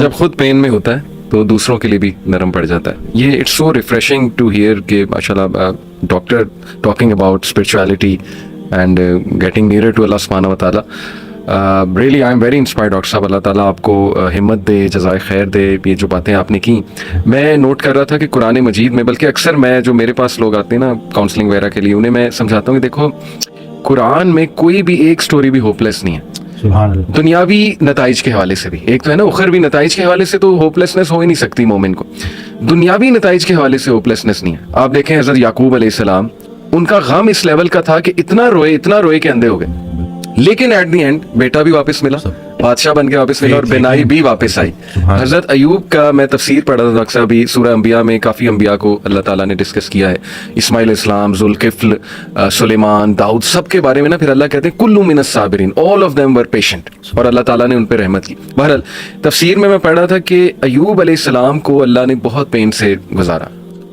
جب خود پین میں ہوتا ہے تو دوسروں کے لیے بھی نرم پڑ جاتا ہے. یہ it's so refreshing to hear کہ ماشاء اللہ doctor talking about spirituality and getting near to اللہ سبحانہ و تعالیٰ. Really I'm very inspired doctor صاحب. اللہ تعالیٰ آپ کو ہمت دے, جزائے خیر دے. یہ جو باتیں آپ نے کی, میں نوٹ کر رہا تھا کہ قرآن مجید میں, بلکہ اکثر میں جو میرے پاس لوگ آتے ہیں نا کاؤنسلنگ وغیرہ کے لیے, انہیں میں سمجھاتا ہوں کہ دیکھو قرآن میں کوئی بھی ایک سٹوری بھی ہوپ لیس نہیں ہے. سبحان اللہ. دنیاوی نتائج کے حوالے سے بھی, ایک تو ہے نا اخروی نتائج کے حوالے سے تو ہوپ لیسنس ہو ہی نہیں سکتی مومن کو, دنیاوی نتائج کے حوالے سے ہوپ لیسنس نہیں ہے. آپ دیکھیں حضرت یعقوب علیہ السلام, ان کا غم اس لیول کا تھا کہ اتنا روئے کہ اندھے ہو گئے, لیکن ایٹ دی اینڈ بیٹا بھی واپس ملا, بادشاہ بن کے واپس ملا, اور بینائی بھی واپس آئی. حضرت ایوب کا میں تفسیر پڑھا تھا اکثر بھی, سورہ انبیاء میں کافی انبیاء کو اللہ تعالیٰ نے ڈسکس کیا ہے, اسماعیل اسلام, ذوالکفل, سلیمان, داؤد, سب کے بارے میں نا پھر اللہ کہتے ہیں کل من الصابرین, all of them were patient, اور اللہ تعالیٰ نے ان پہ رحمت کی. بہرحال تفسیر میں پڑھا تھا کہ ایوب علیہ السلام کو اللہ نے بہت پین سے گزارا,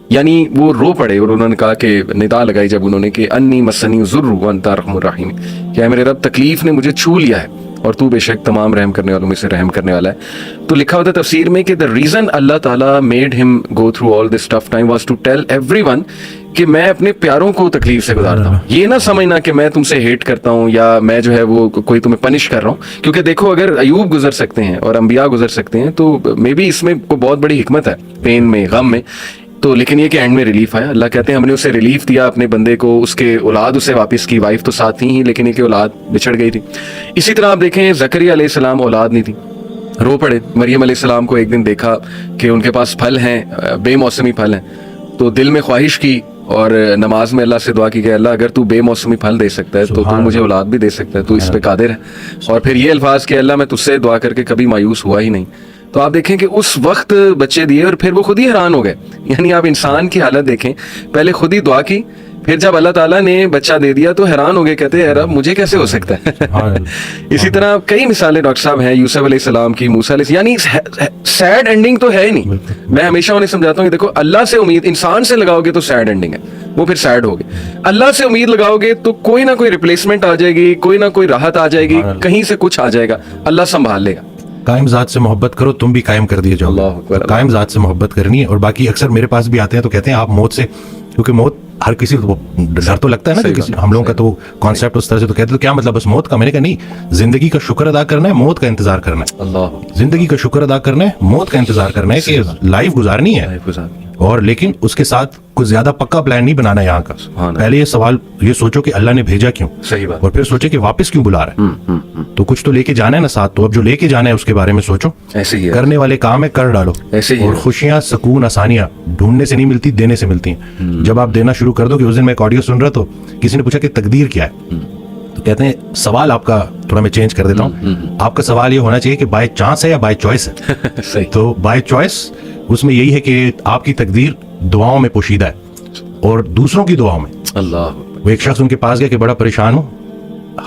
یعنی وہ رو پڑے اور انہوں نے کہا کہ ندا لگائی جب انہوں نے کہ انی مسنی الضر وانت ارحم الراحمین, کہ میرے رب تکلیف نے مجھے چھو لیا ہے اور تو بے شک تمام رحم کرنے والوں میں سے رحم کرنے والا ہے. تو لکھا ہوتا ہے تفسیر میں کہ the reason اللہ تعالیٰ made him go through all this tough time was to tell everyone کہ میں اپنے پیاروں کو تکلیف سے گزارتا ہوں. یہ نہ سمجھنا کہ میں تم سے ہیٹ کرتا ہوں یا میں جو ہے وہ کوئی تمہیں پنش کر رہا ہوں, کیونکہ دیکھو اگر ایوب گزر سکتے ہیں اور انبیاء گزر سکتے ہیں تو مے بی اس میں کوئی بہت بڑی حکمت ہے پین میں, غم میں. تو لیکن یہ کہ اینڈ میں ریلیف آیا. اللہ کہتے ہیں ہم نے اسے ریلیف دیا اپنے بندے کو, اس کے اولاد اسے واپس کی, وائف تو ساتھ تھی ہی لیکن یہ کہ اولاد بچھڑ گئی تھی. اسی طرح آپ دیکھیں زکریا علیہ السلام اولاد نہیں تھی, رو پڑے. مریم علیہ السلام کو ایک دن دیکھا کہ ان کے پاس پھل ہیں, بے موسمی پھل ہیں, تو دل میں خواہش کی اور نماز میں اللہ سے دعا کی کہ اللہ اگر تو بے موسمی پھل دے سکتا ہے تو تو مجھے اولاد بھی دے سکتا ہے, تو اس پہ قادر ہے. اور پھر یہ الفاظ کہ اللہ میں تجھ سے دعا کر کے کبھی مایوس ہوا ہی نہیں. تو آپ دیکھیں کہ اس وقت بچے دیے اور پھر وہ خود ہی حیران ہو گئے. یعنی آپ انسان کی حالت دیکھیں, پہلے خود ہی دعا کی, پھر جب اللہ تعالیٰ نے بچہ دے دیا تو حیران ہو گئے, کہتے ہیں رب مجھے کیسے ہو سکتا ہے. اسی طرح کئی مثالیں ڈاکٹر صاحب ہیں, یوسف علیہ السلام کی, موسیٰ علیہ السلام, یعنی سیڈ اینڈنگ تو ہے ہی نہیں. میں ہمیشہ انہیں سمجھاتا ہوں کہ دیکھو اللہ سے امید انسان سے لگاؤ گے تو سیڈ اینڈنگ ہے, وہ پھر سیڈ ہوگی. اللہ سے امید لگاؤ گے تو کوئی نہ کوئی ریپلیسمنٹ آ جائے گی, کوئی نہ کوئی راحت آ جائے گی, کہیں سے کچھ آ جائے گا, اللہ سنبھال لے گا. قائم ذات سے محبت کرو تم بھی قائم کر دیے جاؤ. قائم ذات سے محبت کرنی ہے. اور باقی اکثر میرے پاس بھی آتے ہیں تو کہتے ہیں آپ موت سے, کیونکہ موت ہر کسی کو ڈر تو لگتا ہے نا, کہ ہم لوگوں کا تو کانسیپٹ اس طرح سے, تو کہتے ہیں کیا مطلب بس موت کا. میں نے کہا نہیں, زندگی کا شکر ادا کرنا ہے, موت کا انتظار کرنا ہے. زندگی کا شکر ادا کرنا ہے, موت کا انتظار کرنا ہے, کہ لائف گزارنی ہے, اور لیکن اس کے ساتھ کچھ زیادہ پکا پلان نہیں بنانا یہاں کا. پہلے یہ سوال یہ سوچو کہ اللہ نے بھیجا کیوں, اور پھر سوچے کہ واپس کیوں بلا رہا ہے. تو کچھ تو لے کے جانا ہے نا ساتھ, تو اب جو لے کے جانا ہے اس کے بارے میں سوچو. کرنے والے کام ہے کر ڈالو. اور خوشیاں, سکون, آسانیاں ڈھونڈنے سے نہیں ملتی, دینے سے ملتی ہیں. جب آپ دینا شروع کر دو, کہ اس دن میں ایک آڈیو سن رہا تو کسی نے پوچھا کہ تقدیر کیا ہے, تو کہتے ہیں سوال آپ کا تھوڑا میں چینج کر دیتا ہوں, آپ کا سوال یہ ہونا چاہیے کہ بائی چانس ہے یا بائی چوائس ہے. تو بائی چوائس اس میں یہی ہے کہ آپ کی تقدیر دعاؤں میں پوشیدہ ہے اور دوسروں کی دعاؤں میں. وہ ایک شخص ان کے پاس گیا کہ بڑا پریشان ہوں,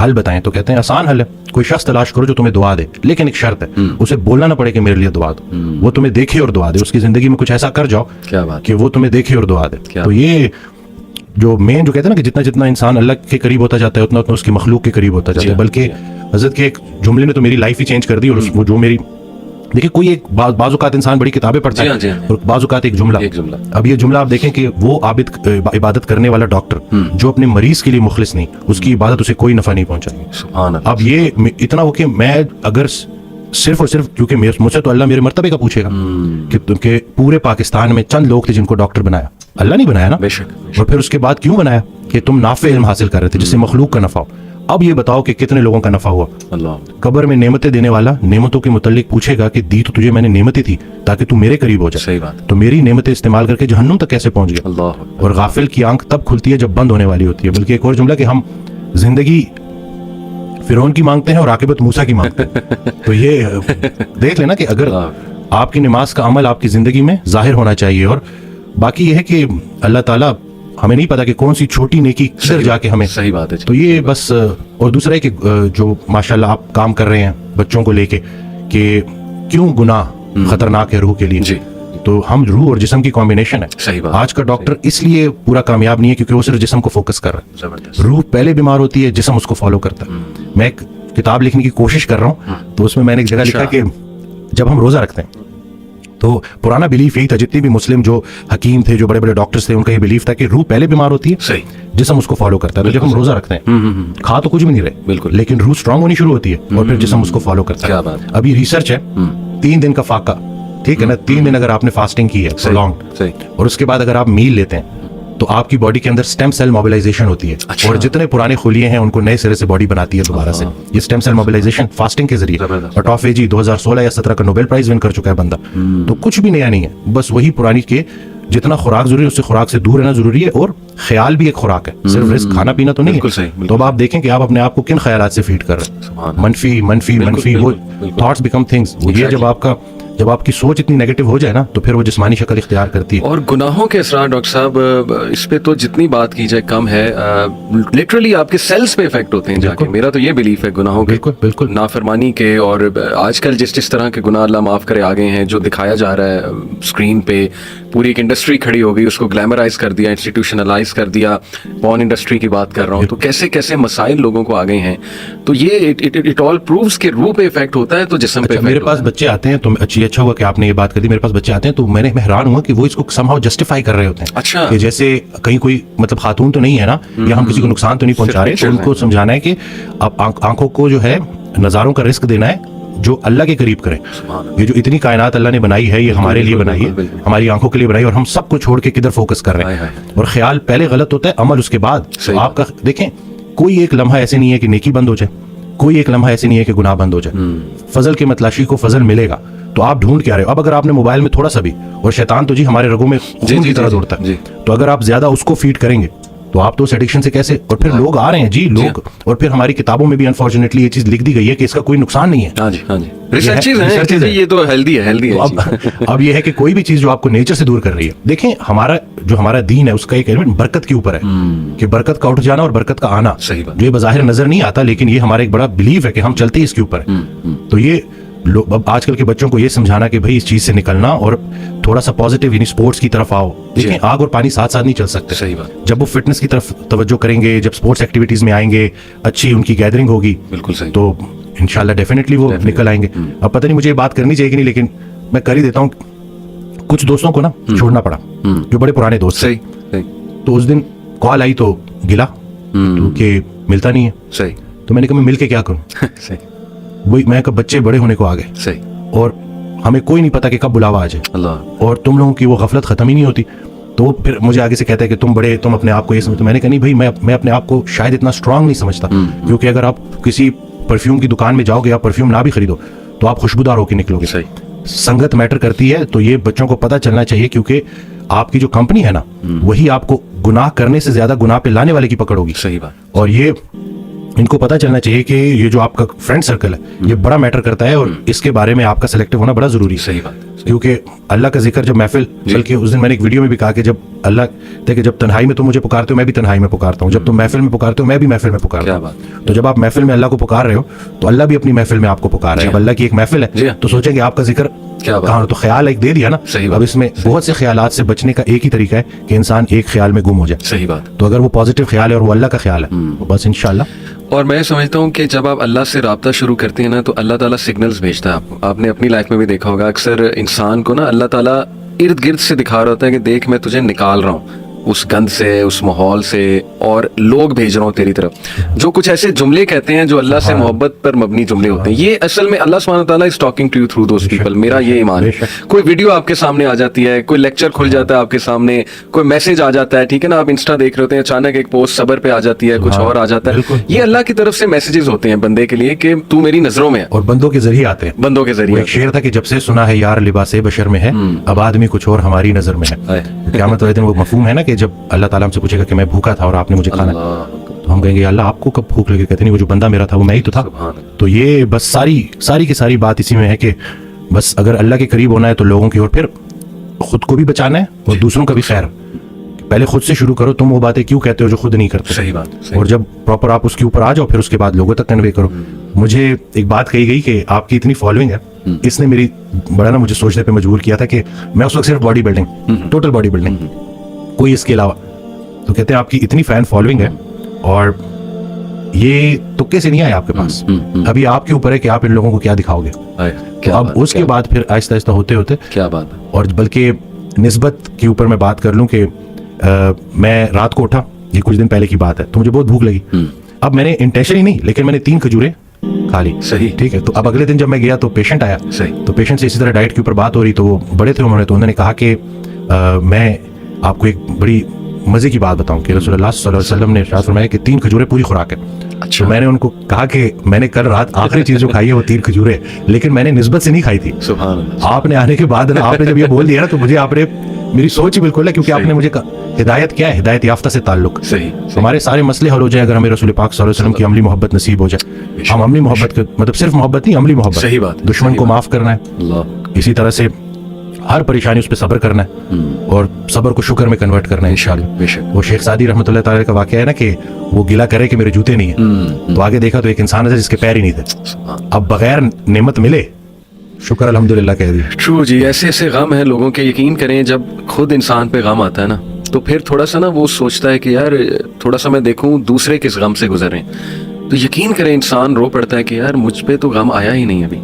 حل بتائیں. تو کہتے ہیں آسان حل ہے, کوئی شخص تلاش کرو جو تمہیں دعا دے, لیکن ایک شرط ہے, اسے بولنا نہ پڑے کہ میرے لیے دعا دو, وہ تمہیں دیکھے اور دعا دے. اس کی زندگی میں کچھ ایسا کر جاؤ کہ وہ تمہیں دیکھے اور دعا دے. تو یہ جو مین جو کہتے ہیں نا کہ جتنا جتنا انسان اللہ کے قریب ہوتا جاتا ہے اتنا اتنا اس کی مخلوق کے قریب ہوتا جاتا ہے. بلکہ حضرت کے ایک جملے نے تو میری لائف ہی چینج کر دی. اور وہ جو میری دیکھیں, کوئی ایک بعض اوقات انسان بڑی کتابیں پڑھتا ہے اور بعض اوقات ایک جملہ. اب یہ جملہ آپ دیکھیں کہ وہ عبادت کرنے والا ڈاکٹر جو اپنے مریض کے لیے مخلص نہیں, اس کی عبادت اسے کوئی نفع نہیں پہنچائے. اب یہ اتنا ہو کہ میں اگر صرف اور صرف, کیونکہ مجھ سے تو اللہ میرے مرتبے کا پوچھے گا کہ پورے پاکستان میں چند لوگ تھے جن کو ڈاکٹر بنایا, اللہ نہیں بنایا نا. اور پھر اس کے بعد کیوں بنایا, کہ تم نافع علم حاصل کر رہے تھے جس سے مخلوق کا نفع ہو. اب یہ بتاؤ کہ کتنے لوگوں کا نفع ہوا. قبر میں نعمتیں دینے والا نعمتوں کے متعلق پوچھے گا کہ دی تو تجھے میں نے نعمتیں تھی تاکہ تو میرے قریب ہو جائے, تو میری نعمتیں استعمال کر کے جہنم تک کیسے پہنچ گیا. اور غافل کی آنکھ تب کھلتی ہے جب بند ہونے والی ہوتی ہے. بلکہ ایک اور جملہ کہ ہم زندگی فرعون کی مانگتے ہیں اور عاقبت موسیٰ کی مانگتے ہیں. تو یہ دیکھ لینا کہ اگر آپ کی نماز کا عمل آپ کی زندگی میں ظاہر ہونا چاہیے. اور باقی یہ ہے کہ اللہ تعالیٰ, ہمیں نہیں پتا کہ کون سی چھوٹی نیکی کدھر جا کے ہمیں. صحیح بات ہے. تو یہ بس, اور دوسرا ہے کہ جو ماشاءاللہ آپ کام کر رہے ہیں بچوں کو لے کے, کہ کیوں گناہ خطرناک ہے روح کے لیے. تو ہم روح اور جسم کی کمبینیشن ہے. صحیح بات. آج کا ڈاکٹر اس لیے پورا کامیاب نہیں ہے کیونکہ وہ صرف جسم کو فوکس کر رہا ہے. روح پہلے بیمار ہوتی ہے, جسم اس کو فالو کرتا ہے. میں ایک کتاب لکھنے کی کوشش کر رہا ہوں, تو اس میں نے ایک جگہ لکھا کہ जब हम रोजा रखते हैं तो पुराना बिलीफ यही था, जितने भी मुस्लिम जो हकीम थे, जो बड़े बड़े डॉक्टर्स थे, उनका ये बिलीफ था कि रूह पहले बीमार होती है, सही, जिस्म उसको फॉलो करता है। तो जब हम रोजा रखते हैं खा तो कुछ भी नहीं रहे, बिल्कुल, लेकिन रूह स्ट्रांग होनी शुरू होती है और फिर जिस्म उसको फॉलो करता है। अभी रिसर्च है 3 दिन का फाका, ठीक है ना, 3 दिन अगर आपने फास्टिंग की है प्रोलॉन्ग्ड, और उसके बाद अगर आप मील लेते हैं तो आपकी बॉडी के अंदर स्टेम सेल मोबिलाइजेशन होती है। अच्छा। और जितने पुराने खुलिये हैं उनको नए सिरे से बॉडी बनाती है दोबारा से। ये स्टेम सेल मोबिलाइजेशन फास्टिंग के जरिए, ऑटोफेजी 2016 या 17 का नोबेल प्राइज विन कर चुका है बंदा। तो कुछ भी नया नहीं है, बस वही पुरानी के जितना खुराक जरूरी है उससे खुराक से दूर रहना जरूरी है, और ख्याल भी एक खुराक है, सिर्फ रिस्क खाना पीना तो नहीं है। तो अब आप देखें कि आप अपने आप को किन ख्यालात से फीड कर रहे हैं, मनफी मनफी मनफी, वो थॉट्स बिकम थिंग्स। ये जब आपकी सोच इतनी नेगेटिव हो जाए ना तो फिर वो जिस्मानी शक्ल इख्तियार करती है। और गुनाहों के असरार डॉक्टर साहब, इस पे तो जितनी बात की जाए कम है। लिटरली आपके सेल्स पे इफेक्ट होते हैं जाके। मेरा तो ये बिलीफ है गुनाहों के, बिल्कुल नाफरमानी के। और आजकल जिस तरह के गुनाह अल्लाह माफ करे आ गए हैं, जो दिखाया जा रहा है स्क्रीन पे, पूरी एक इंडस्ट्री खड़ी हो गई, उसको ग्लैमराइज कर दिया, इंस्टीट्यूशनलाइज कर दिया। पॉर्न इंडस्ट्री की बात कर रहा हूँ, तो कैसे कैसे मसाइल लोगों को आ गए हैं। तो ये इट ऑल प्रूव्स कि रूह पे इफेक्ट होता है तो जिस्म पे। मेरे पास बच्चे आते हैं तो अच्छा हुआ कि आपने ये बात कर दी। मेरे पास बच्चे आते हैं तो मैं हैरान हुआ कि वो इसको समहाउ जस्टिफाई कर रहे होते हैं। अच्छा, कि जैसे कहीं कोई मतलब खातून तो नहीं है ना, या हम किसी को नुकसान तो नहीं पहुंचा रहे, तो उनको समझाना है कि आप आंखों को जो है नजारों का रिस्क देना है जो अल्लाह के करीब करें। ये जो इतनी कायनात अल्लाह ने बनाई है, ये हमारे लिए बनाई है, हमारी आंखों के लिए बनाई, और हम सबको छोड़ के किधर फोकस कर रहे हैं। और ख्याल पहले गलत होता है, अमल उसके बाद। तो आपका देखें, कोई एक लम्हा ऐसे नहीं है कि नेकी बंद हो जाए, कोई एक लम्हा ऐसे नहीं है कि गुनाह बंद हो जाए। फजल के मतलाशी को फजल मिलेगा। तो आप ढूंढ क्या रहे हो? अब अगर आपने मोबाइल में थोड़ा सा भी, और शैतान तो जी हमारे रगों में खून की तरह दौड़ता है, तो अगर आप ज्यादा उसको फीड करेंगे तो आप तो उस एडिक्शन से कैसे। और फिर लोग आ रहे हैं जी, लोग, और फिर हमारी किताबों में भी अनफॉर्चुनेटली ये चीज लिख दी गई है कि इसका कोई नुकसान नहीं है। हाँ जी, हाँ जी, रिसर्चेस हैं, ये तो हेल्दी है। अब ये है कि कोई भी चीज जो आपको नेचर से दूर कर रही है, देखें हमारा दीन है उसका एक एलिमेंट बरकत के ऊपर है, कि बरकत का उठ जाना और बरकत का आना, जो ये बज़ाहिर नजर नहीं आता, लेकिन ये हमारा एक बड़ा बिलीव है कि हम चलते ही इसके ऊपर है। तो ये अब आजकल के बच्चों को ये समझाना कि भाई इस चीज से निकलना और थोड़ा सा पॉजिटिव यानी स्पोर्ट्स की तरफ आओ। देखिए, आग और पानी साथ साथ नहीं चल सकते। सही बात। जब वो फिटनेस की तरफ तवज्जो करेंगे, जब स्पोर्ट्स एक्टिविटीज में आएंगे, अच्छी उनकी गैदरिंग होगी, बिल्कुल सही, तो इंशाल्लाह डेफिनेटली वो निकल आएंगे। अब पता नहीं मुझे ये बात करनी चाहिए कि नहीं, लेकिन मैं कर ही देता हूँ। कुछ दोस्तों को ना छोड़ना पड़ा, जो बड़े पुराने दोस्त थे। तो उस दिन कॉल आई तो गिला कि मिलता नहीं है। सही। तो मैंने कहा मैं मिल के क्या करूँ। सही। वही मैं कहा बच्चे बड़े होने को आ गए। सही। और हमें कोई नहीं पता कि कब बुलावा आ जाए, और तुम लोगों की वो गफलत खत्म ही नहीं होती। तो फिर मुझे आगे से कहता है कि तुम बड़े, तुम अपने आप को ये समझते। मैंने कहा नहीं भाई, मैं अपने आप को शायद इतना स्ट्रांग नहीं समझता, क्योंकि अगर आप किसी परफ्यूम की दुकान में जाओगे, आप परफ्यूम ना भी खरीदो तो आप खुशबूदार होकर निकलोगे। सही। संगत मैटर करती है, तो ये बच्चों को पता चलना चाहिए, क्योंकि आपकी जो कंपनी है ना, वही आपको गुनाह करने से ज्यादा गुनाह पे लाने वाले की पकड़ होगी। सही बात। और ये इनको पता चलना चाहिए कि ये जो आपका फ्रेंड सर्कल है ये बड़ा मैटर करता है, और इसके बारे में आपका सिलेक्टिव होना बड़ा जरूरी है। सही बात। क्योंकि अल्लाह का जिक्र जब महफिल, बल्कि उस दिन मैंने एक वीडियो में भी कहा कि जब अल्लाह देखिए, जब तन्हाई में तुम मुझे पुकारते हो मैं भी तन्हाई में पुकारता हूँ, जब तुम महफिल में पुकारते हो मैं भी महफिल में पुकारता हूँ। तो जब आप महफिल में अल्लाह को पुकार रहे हो तो अल्लाह भी अपनी महफिल में आपको पुकार रहे हैं। अब अल्लाह की एक महफिल है तो सोचेंगे आपका जिक्र कहाँ, तो ख्याल एक दे दिया ना। अब इसमें बहुत से ख्यालात से बचने का एक ही तरीका है कि इंसान एक ख्याल में गुम हो जाए। सही बात। तो अगर वो पॉजिटिव ख्याल है और वो अल्लाह का ख्याल है, तो बस इंशाल्लाह। और मैं समझता हूँ कि जब आप अल्लाह से राब्ता शुरू करते हैं ना, तो अल्लाह ताला सिग्नल्स भेजता है आपको। आपने अपनी लाइफ में भी देखा होगा, अक्सर इंसान को ना अल्लाह ताला इर्द गिर्द से दिखा रहा होता है कि देख मैं तुझे निकाल रहा हूँ उस गंद से, उस माहौल से, और लोग भेज रहा हूँ तेरी तरफ। जो कुछ ऐसे जुमले कहते हैं जो अल्लाह से मोहब्बत पर मबनी जुमले होते हैं, ये असल में अल्लाह सुब्हानहू तआला is talking to you through those people. मेरा ये ईमान है। कोई वीडियो आपके सामने आ जाती है, कोई लेक्चर खुल जाता है आपके सामने, कोई मैसेज आ जाता है, ठीक है ना, आप इंस्टा देख रहे होते हैं, अचानक एक पोस्ट सबर पे आ जाती है, कुछ और आ जाता है। ये अल्लाह की तरफ से मैसेजेस होते हैं बंदे के लिए कि तू मेरी नजरों में है, और बंदों के जरिए आते हैं। बंदों के जरिए। एक शेर था कि जब से सुना है यार लिबासे बशर में है, अब आदमी कुछ और हमारी नजर में है। क़यामत वाले दिन वो मफहूम है ना कि जब अल्लाह ताला हमसे पूछेगा कि मैं भूखा था और आपने मुझे खाना, तो हम कहेंगे अल्लाह आपको कब भूख लगी? कहते नहीं, वो जो बंदा मेरा था वो मैं ही तो था। तो ये बस सारी की सारी बात इसी में है कि बस अगर अल्लाह के करीब होना है तो लोगों की, और फिर खुद को भी बचाना है और दूसरों का भी खैर। पहले खुद से शुरू करो, तुम वो बातें क्यों कहते हो जो खुद नहीं करते। सही बात। और जब प्रॉपर आप उसके ऊपर आ जाओ, फिर उसके बाद लोगों तक कन्वे करो। मुझे एक बात कही गई कि आपकी इतनी फॉलोइंग है, इसने मेरी बड़ा ना मुझे सोचने पे मजबूर किया था कि मैं उस वक्त सिर्फ body building, total body building, कोई इसके अलावा। तो कहते हैं आपकी इतनी फैन फॉलोइंग है और ये तुक्के से नहीं आए आपके पास, अभी आपके ऊपर है कि आप इन लोगों को क्या दिखाओगे। اب اس کے بعد پھر آہستہ آہستہ ہوتے ہوتے کیا بات ہے. اور بلکہ نسبت کے اوپر میں بات کر لوں کہ میں رات کو اٹھا, یہ کچھ دن پہلے کی بات ہے, تو مجھے بہت بھوک لگی. اب میں نے انٹینشنلی نہیں, لیکن میں نے 3 کھجوریں کھا لی. صحیح, ٹھیک ہے. تو اب اگلے دن جب میں گیا تو پیشنٹ آیا, صحیح, تو پیشنٹ سے اسی طرح ڈائٹ کے اوپر بات ہو رہی, تو وہ بڑے تھے انہوں نے کہا کہ میں آپ کو ایک بڑی مزے کی بات بتاؤں کہ رسول اللہ صلی اللہ علیہ وسلم نے ارشاد فرمایا کہ 3 کھجوریں پوری خوراک ہے. اچھا. تو میں نے ان کو کہا کہ میں نے کل رات آخری چیز جو کھائی ہے وہ 3 کھجوریں, لیکن میں نے نسبت سے نہیں کھائی تھی. سبحان اللہ. آپ نے آنے کے بعد نا, آپ نے جب یہ بول دیا نا, تو مجھے آپ نے, میری سوچ ہی بالکل ہے, کیونکہ آپ نے مجھے ہدایت کیا ہے, ہدایت یافتہ سے تعلق. صحیح. ہمارے سارے مسئلے حل ہو جائیں اگر ہمیں رسول پاک صلی اللہ علیہ وسلم کی عملی محبت نصیب ہو جائے. ہم عملی محبت مطلب صرف محبت نہیں, عملی محبت. صحیح بات. دشمن کو معاف کرنا ہے, اللہ, اسی طرح سے ہر پریشانی اس پہ صبر کرنا ہے, اور صبر کو شکر میں کنورٹ کرنا ہے انشاءاللہ. بے شک. وہ شیخ سعدی رحمۃ اللہ تعالی کا واقعہ ہے نا کہ وہ گلا کرے کہ میرے جوتے نہیں ہیں, تو آگے دیکھا تو ایک انسان ہے جس کے پیر ہی نہیں تھے. اب بغیر نعمت ملے شکر الحمدللہ کہہ دیا. ٹرو جی. ایسے ایسے غم ہیں لوگوں کے, یقین کریں جب خود انسان پہ غم آتا ہے نا, تو پھر تھوڑا سا نا وہ سوچتا ہے کہ یار تھوڑا سا میں دیکھوں دوسرے کس غم سے گزر رہے ہیں, تو یقین کریں انسان رو پڑتا ہے کہ یار مجھ پہ تو غم آیا ہی نہیں ابھی.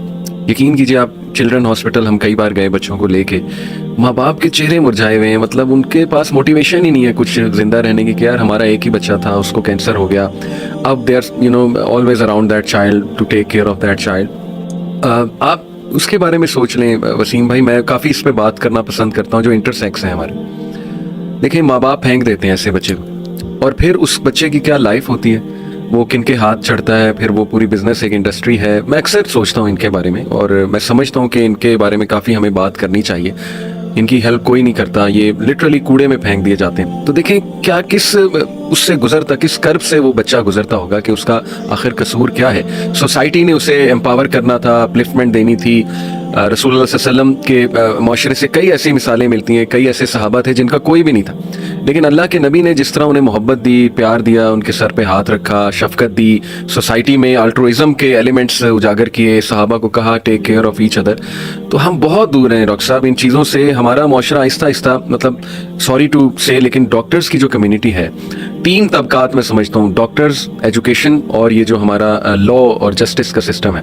یقین کیجیے آپ, چلڈرن ہاسپٹل ہم کئی بار گئے بچوں کو لے کے, ماں باپ کے چہرے مرجھائے ہوئے ہیں, مطلب ان کے پاس موٹیویشن ہی نہیں ہے کچھ زندہ رہنے کی کہ یار ہمارا ایک ہی بچہ تھا, اس کو کینسر ہو گیا, اب they are always around that child to take care of that child. آپ اس کے بارے میں سوچ لیں وسیم بھائی, میں کافی اس پہ بات کرنا پسند کرتا ہوں جو انٹرسیکس ہیں ہمارے. دیکھیں ماں باپ پھینک دیتے ہیں ایسے بچے کو, اور پھر اس بچے کی کیا لائف ہوتی ہے, وہ کن کے ہاتھ چڑھتا ہے, پھر وہ پوری بزنس ایک انڈسٹری ہے. میں اکثر سوچتا ہوں ان کے بارے میں, اور میں سمجھتا ہوں کہ ان کے بارے میں کافی ہمیں بات کرنی چاہیے. ان کی ہیلپ کوئی نہیں کرتا, یہ لٹرلی کوڑے میں پھینک دیے جاتے ہیں. تو دیکھیں کیا کس اس سے گزرتا, کس کرب سے وہ بچہ گزرتا ہوگا کہ اس کا آخر قصور کیا ہے. سوسائٹی نے اسے امپاور کرنا تھا, اپلفمنٹ دینی تھی. رسول اللہ صلی اللہ علیہ وسلم کے معاشرے سے کئی ایسی مثالیں ملتی ہیں, کئی ایسے صحابہ تھے جن کا کوئی بھی نہیں تھا, لیکن اللہ کے نبی نے جس طرح انہیں محبت دی, پیار دیا, ان کے سر پہ ہاتھ رکھا, شفقت دی, سوسائٹی میں الٹروازم کے ایلیمنٹس اجاگر کیے, صحابہ کو کہا ٹیک کیئر آف ایچ ادر. تو ہم بہت دور ہیں ڈاکٹر صاحب ان چیزوں سے. ہمارا معاشرہ آہستہ آہستہ, مطلب سوری ٹو سے, لیکن ڈاکٹرز کی جو کمیونٹی ہے, 3 طبقات میں سمجھتا ہوں, ڈاکٹرز, ایجوکیشن, اور یہ جو ہمارا لا اور جسٹس کا سسٹم ہے,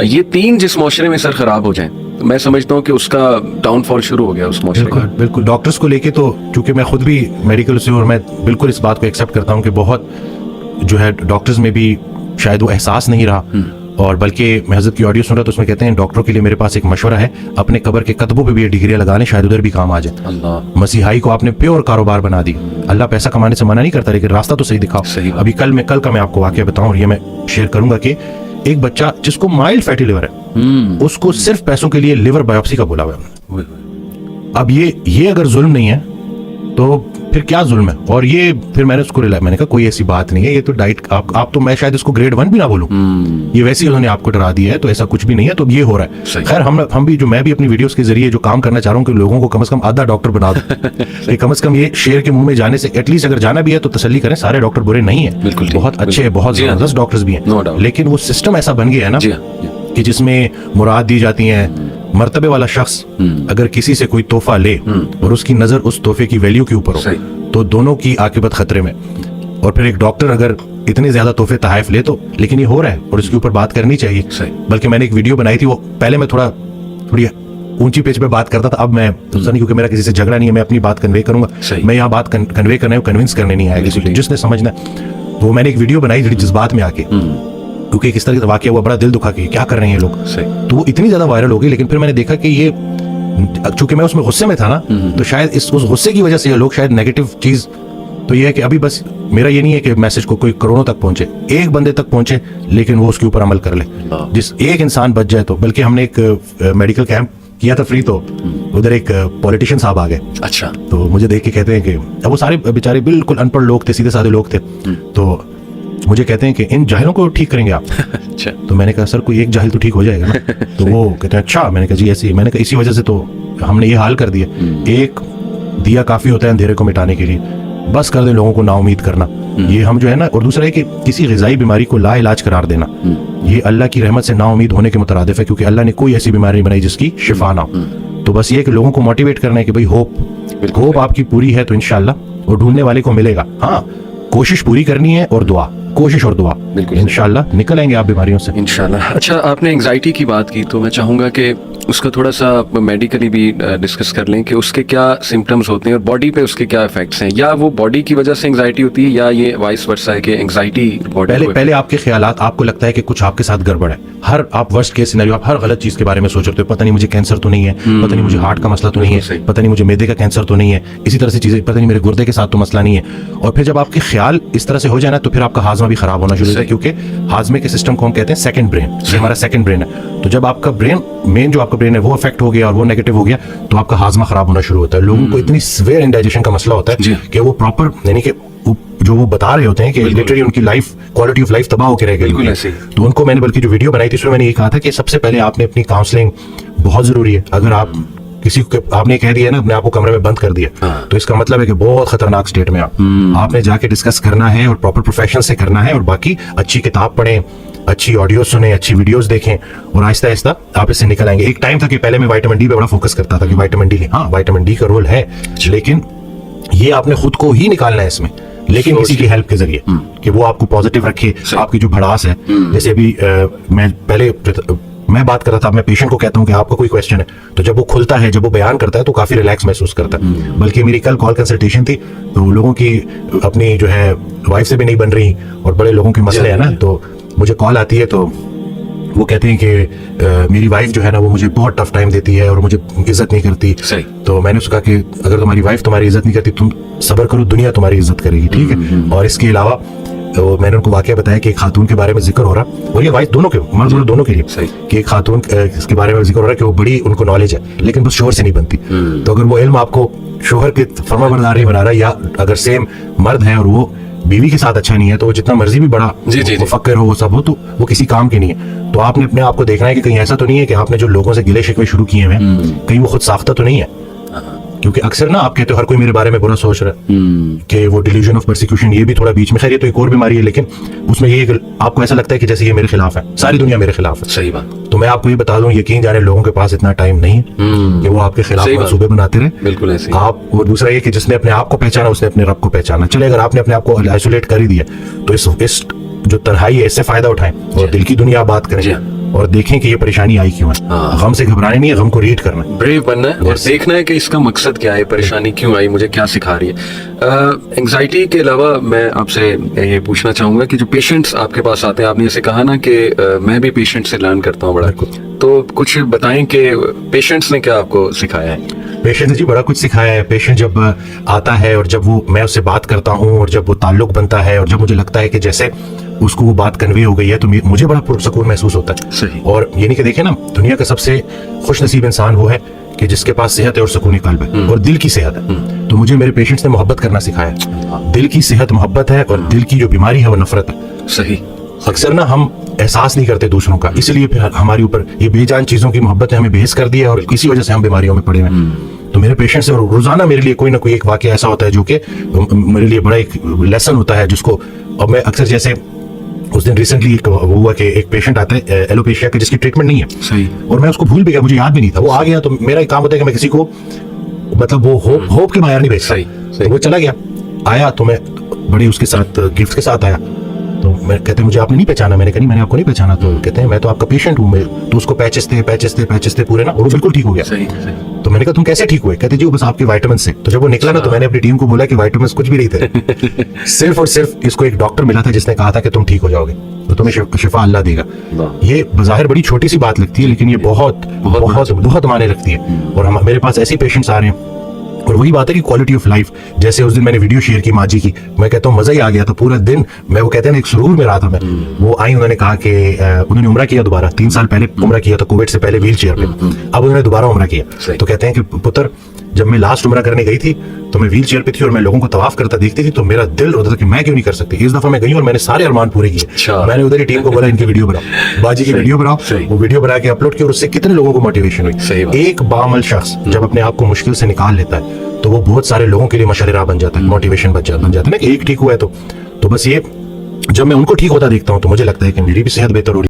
یہ 3 جس معاشرے میں سر خراب ہو جائیں, میں سمجھتا ہوں کہ اس کا ڈاؤن فال شروع ہو گیا اس معاشرے کا. بالکل. ڈاکٹرز کو لے کے تو چونکہ میں خود بھی میڈیکل سے, اور میں بالکل اس بات کو ایکسیپٹ کرتا ہوں کہ بہت جو ہے ڈاکٹرز میں بھی شاید وہ احساس نہیں رہا, اور بلکہ میں حضرت کی آڈیو سن رہا تو اس میں کہتے ہیں ڈاکٹروں کے لیے میرے پاس ایک مشورہ ہے, اپنے قبر کے کتبوں پہ بھی یہ ڈگریاں لگا لیں, شاید ادھر بھی کام آ جائے. اللہ, مسیحائی کو آپ نے پیور کاروبار بنا دی. اللہ پیسہ کمانے سے منع نہیں کرتا, لیکن راستہ تو صحیح دکھاؤ. ابھی کل کا میں آپ کو واقعہ بتاؤں, اور یہ میں شیئر کروں گا کہ ایک بچہ جس کو مائلڈ فیٹی لیور ہے, اس کو صرف پیسوں کے لیے لیور بایوپسی کا بولا ہوا ہے. اب یہ اگر ظلم نہیں ہے تو پھر کیا ظلم ہے. اور یہ پھر میں نے اس کو میں نے کہا کوئی ایسی بات نہیں ہے, یہ تو ڈائٹ, آپ تو, میں شاید اس کو گریڈ 1 بھی نہ بولوں, یہ ویسے ہی انہوں نے آپ کو ڈرا دیا ہے, تو ایسا کچھ بھی نہیں ہے. تو یہ ہو رہا ہے. خیر ہم بھی, جو میں بھی اپنی ویڈیوز کے ذریعے جو کام کرنا چاہ رہا ہوں کہ لوگوں کو کم از کم آدھا ڈاکٹر بنا دو, کم از کم یہ شیر کے منہ میں جانے سے ایٹ لیسٹ اگر جانا بھی ہے تو تسلی کریں, سارے ڈاکٹر برے نہیں ہیں, بہت اچھے, بہت زبردست ڈاکٹرز بھی ہیں, لیکن وہ سسٹم ایسا بن گیا ہے نا کہ جس میں مراد دی جاتی ہیں. مرتبے والا شخص اگر کسی سے کوئی تحفہ لے اور اس کی نظر اس تحفے کی ویلیو کے اوپر ہو, تو دونوں کی عاقبت خطرے میں. اور پھر ایک ڈاکٹر اگر اتنے زیادہ تحفے تحائف لے تو, لیکن یہ ہو رہا ہے اور اس کے اوپر بات کرنی چاہیے. بلکہ میں نے ایک ویڈیو بنائی تھی, وہ پہلے میں تھوڑی اونچی پیچ پہ بات کرتا تھا, اب میں نہیں, کیونکہ میرا کسی سے جھگڑا نہیں ہے, میں اپنی بات کنوے کروں گا. میں یہاں بات کنوے کرنا ہے, کنونس کرنے نہیں آیا کسی کو, جس نے سمجھنا ہے. تو وہ میں نے ایک ویڈیو بنائی جڑی جذبات میں آ کے, کیونکہ کس طرح کا واقعہ ہوا, بڑا دل دکھا کہ کیا کر رہے ہیں یہ لوگ. تو وہ اتنی زیادہ وائرل ہو گئی, لیکن پھر میں نے دیکھا کہ یہ, چونکہ میں اس میں غصے میں تھا نا, تو شاید اس غصے کی وجہ سے یہ لوگ شاید نیگیٹو چیز, تو یہ ہے کہ ابھی بس میرا یہ نہیں ہے کہ میسج کو کوئی کروڑوں تک پہنچے, ایک بندے تک پہنچے, لیکن وہ اس کے اوپر عمل کر لے, جس ایک انسان بچ جائے تو. بلکہ ہم نے ایک میڈیکل کیمپ کیا تھا فری, تو ادھر ایک پولیٹیشین صاحب آ گئے. اچھا. تو مجھے دیکھ کے کہتے ہیں کہ اب وہ سارے بیچارے بالکل ان پڑھ لوگ تھے, سیدھے سادے لوگ تھے, تو مجھے کہتے ہیں کہ ان جاہلوں کو ٹھیک کریں گے آپ. اچھا. تو میں نے کہا سر کوئی ایک جاہل تو ٹھیک ہو جائے گا نا. تو وہ کہتے ہیں اچھا. میں نے کہا جی ایسے ہی. میں نے کہا اسی وجہ سے تو ہم نے یہ حال کر دیا, ایک دیا کافی ہوتا ہے اندھیرے کو مٹانے کے لیے, بس کر دیں لوگوں کو نا امید کرنا. یہ ہم جو ہے نا, اور دوسرا ہے کہ کسی غذائی بیماری کو لا علاج قرار دینا, یہ اللہ کی رحمت سے نا امید ہونے کے مترادف ہے, کیونکہ اللہ نے کوئی ایسی بیماری نہیں بنائی جس کی شفا نہ ہو. تو بس یہ کہ لوگوں کو موٹیویٹ کرنا ہے کہ بھائی ہوپ آپ کی پوری ہے تو انشاءاللہ, اور ڈھونڈنے والے کو ملے گا. ہاں کوشش پوری کرنی ہے اور دعا. कोशिश और दुआ, बिल्कुल। इंशाल्लाह निकल आएंगे आप बीमारियों से। इंशाल्लाह। अच्छा, आपने एंजाइटी की बात की तो मैं चाहूँगा कि उसका थोड़ा सा मेडिकली भी डिस्कस कर लें कि उसके क्या सिम्टम्स होते हैं और बॉडी पे उसके क्या इफेक्ट्स हैं, या वो बॉडी की वजह से एंजाइटी होती है या ये वाइस वर्सा है कि एंजाइटी बॉडी पहले आपके ख्यालात, आपको लगता है कि कुछ आपके साथ गड़बड़ है, हर आप वर्स्ट केस सिनेरियो, आप हर गलत चीज के बारे में सोच रहे हो, पता नहीं मुझे कैंसर तो नहीं है, पता नहीं मुझे हार्ट का मसला तो नहीं है, पता नहीं मुझे मैदे का कैंसर तो नहीं है, इसी तरह से चीजें, पता नहीं मेरे गुर्दे के साथ तो मसला नहीं है। और फिर जब आपके ख्याल इस तरह से हो जाए ना, तो फिर आपका हाजमा भी खराब होना शुरू होता है, क्योंकि हाजमे के सिस्टम को हम कहते हैं सेकंड ब्रेन, ये हमारा सेकंड ब्रेन है। तो जब आपका ब्रेन, मेन जो आपका ब्रेन है वो अफेक्ट हो गया और वो नेगेटिव हो गया, तो आपका हाजमा खराब होना शुरू होता है। लोगों को इतनी सीवियर इंडाइजेशन का मसला होता है कि वो प्रॉपर, यानी कि जो वो बता रहे होते हैं कि लिटरली उनकी लाइफ, क्वालिटी ऑफ लाइफ तबाह होकर रह गई। तो उनको मैंने बल्कि जो वीडियो बनाई थी उसमें मैंने ये कहा था कि सबसे पहले आपने अपनी काउंसलिंग बहुत जरूरी है। अगर आप किसी को आपने कह दिया ना, अपने आप को कमरे में बंद कर दिया, तो इसका मतलब है कि बहुत खतरनाक स्टेट में आपने जाके डिस्कस करना है और प्रॉपर प्रोफेशन से करना है, और बाकी अच्छी किताब पढ़ें, अच्छी ऑडियो सुने, अच्छी वीडियोस देखें, और आहिस्ता आहिस्ता आप इससे निकल आएंगे। एक टाइम था कि पहले मैं विटामिन डी पे बड़ा फोकस करता था कि विटामिन डी, हाँ विटामिन डी का रोल है, लेकिन ये आपने खुद को ही निकालना है इसमें, लेकिन किसी की हेल्प के जरिए, कि वो आपको पॉजिटिव रखे, आपकी जो भड़ास है। जैसे अभी मैं बात कर रहा था, मैं पेशेंट को कहता हूँ कि आपका कोई क्वेश्चन है, तो जब वो खुलता है, जब वो बयान करता है, तो काफी रिलैक्स महसूस करता है। बल्कि मेरी कल कॉल कंसल्टेशन थी, तो लोगों की अपनी जो है वाइफ से भी नहीं बन रही और बड़े लोगों के मसले हैं ना, तो मुझे कॉल आती है, तो वो कहते हैं कि मेरी वाइफ जो है ना वो मुझे बहुत टफ टाइम देती है और मुझे इज्जत नहीं करती। तो मैंने उसको कहा कि अगर तुम्हारी वाइफ तुम्हारी इज्जत नहीं करती, तुम सब्र करो, दुनिया तुम्हारी इज्जत करेगी, ठीक है। और इसके अलावा तो मैंने उनको वाकया बताया कि एक खातून के बारे में जिक्र हो रहा, और ये वाइफ दोनों के, मर्द और दोनों के लिए, कि एक खातून इसके बारे में जिक्र हो रहा है कि वो बड़ी, उनको नॉलेज है, लेकिन वो शोहर से नहीं बनती। तो अगर वो इल्म आपको शोहर के फर्माबरदार नहीं बना रहा, या अगर सेम मर्द है और वो बीवी के साथ अच्छा नहीं है, तो वो जितना मर्जी भी बड़ा मुफक्किर हो, वो सब हो, तो वो किसी काम के नहीं है। तो आपने अपने आप को देखना है कि कहीं ऐसा तो नहीं है कि आपने जो लोगों से गिले शिकवे शुरू किए हैं, कहीं वो खुद साख्ता तो नहीं है। क्योंकि अक्सर ना आप कहते हो हर कोई मेरे बारे में बुरा सोच रहा है, कि वो डिल्यूजन ऑफ परसिक्यूशन, ये भी थोड़ा बीच में, खैर ये तो एक और बीमारी है, लेकिन उसमें ये आपको ऐसा लगता है कि जैसे ये मेरे खिलाफ है, सारी दुनिया मेरे खिलाफ है। सही बात। तो मैं आपको ये बता दूं, यकीन जाने लोगों के पास इतना टाइम नहीं है कि वो आपके खिलाफ मंसूबे बनाते रहे। बिल्कुल ऐसे आप, और दूसरा ये कि जिसने अपने आप को पहचाना उसने अपने रब को पहचाना। चले, अगर आपने अपने आप को आइसोलेट कर ही दिया, तो इस जो तन्हाई है इससे फायदा उठाएं और दिल की दुनिया बात करें और देखें कि ये परेशानी आई क्यों है। गम से घबराने नहीं है, गम को रीड करना है, ब्रेव बनना है, और देखना है कि इसका मकसद क्या है, परेशानी क्यों आई, मुझे क्या सिखा रही है। एंजाइटी के अलावा मैं आपसे ये पूछना चाहूंगा कि जो पेशेंट्स आपके पास आते हैं, आपने जैसे कहा ना कि मैं भी पेशेंट से लर्न करता हूँ बड़ा, तो कुछ बताएं कि पेशेंट्स ने क्या आपको सिखाया है। पेशेंट ने जी बड़ा कुछ सिखाया है। पेशेंट जब आता है और जब वो, मैं उससे बात करता हूँ और जब वो ताल्लुक बनता है और जब मुझे लगता है कि जैसे उसको वो बात कन्वे हो गई है, तो मुझे बड़ा पुरसकून महसूस होता है। सही। और ये नहीं कि देखें ना, दुनिया का सबसे खुश नसीब इंसान वो है कि जिसके पास सेहत है और सुकून कल्ब है और दिल की सेहत है। तो मुझे मेरे पेशेंट्स ने मोहब्बत करना सिखाया है। दिल की सेहत मोहब्बत है और दिल की जो बीमारी है वो नफरत है। सही। अक्सर ना हम एहसास नहीं करते दूसरों का, इसलिए फिर हमारे ऊपर ये बेजान चीजों की मोहब्बत ने हमें बेहस कर दिया और इसी वजह से हम बीमारियों में पड़े हैं। तो मेरे पेशेंट से रोजाना मेरे लिए कोई ना कोई एक वाकया ऐसा होता है जो कि मेरे लिए बड़ा एक लेसन होता है, जिसको अब मैं अक्सर, जैसे उस दिन रिसेंटली एक वो हुआ कि एक पेशेंट आता है एलोपेशिया के, जिसकी ट्रीटमेंट नहीं है। सही। और मैं उसको भूल भी गया, मुझे याद भी नहीं था। वो आ गया तो मेरा एक काम होता है कि मैं किसी को, मतलब वो होप के मायर नहीं भेजता। तो वो चला गया, आया तो मैं बड़ी उसके साथ गिफ्ट के साथ आया, तो मैं कहते हैं मुझे आपने नहीं पहचाना। मैंने कहा नहीं, मैंने आपको नहीं पहचाना। तो कहते हैं मैं तो आपका पेशेंट हूँ। तो उसको पैचेस थे पूरे ना, और वो बिल्कुल ठीक हो गया। सही। तो मैंने कहा तुम कैसे ठीक हुए? कहते जी वो बस आपके विटामिन से। तो जब वो निकला ना, तो मैंने अपनी टीम को बोला कि विटामिन कुछ भी नहीं थे, सिर्फ और सिर्फ इसको एक डॉक्टर मिला था जिसने कहा था कि तुम ठीक हो जाओगे, तो तुम्हें शिफा अल्लाह देगा। ये बज़ाहिर बड़ी छोटी सी बात लगती है, लेकिन ये बहुत बहुत बहुत मायने रखती है। और मेरे पास ऐसे पेशेंट्स आ रहे हैं, और वही बात है कि क्वालिटी ऑफ लाइफ, जैसे उस दिन मैंने वीडियो शेयर की माजी की, मैं कहता हूँ मजा ही आ गया था पूरा दिन। मैं, वो कहते हैं ना, एक सुरूर में रहा था मैं। वो आई, उन्होंने कहा कि उन्होंने उम्रा किया दोबारा, 3 साल पहले उम्रा किया था कोविड से पहले व्हील चेयर पे, अब उन्होंने दोबारा उम्रा किया। तो कहते हैं कि पुत्र, जब मैं लास्ट उम्रा करने गई थी तो मैं व्हील चेयर पे थी और मैं लोगों को तवाफ करता देखती थी, तो मेरा दिल होता था कि मैं क्यों नहीं कर सकती। इस दफा मैं गई और मैंने सारे अरमान पूरे किए। मैंने उधर ही टीम को बोला इनकी वीडियो बनाओ, बाजी की वीडियो बनाओ। वो वीडियो बना के अपलोड की और उससे कितने लोगों को मोटिवेशन हुई। एक बामल शख्स जब अपने आप को मुश्किल से निकाल लेता है, तो वो बहुत सारे लोगों के लिए मशररा बन जाता है, मोटिवेशन बन जाता है ना, कि एक ठीक हुआ है तो बस ये, जब मैं उनको ठीक होता देखता हूँ तो मुझे लगता है कि मेरी भी सेहत बेहतर हो रही है।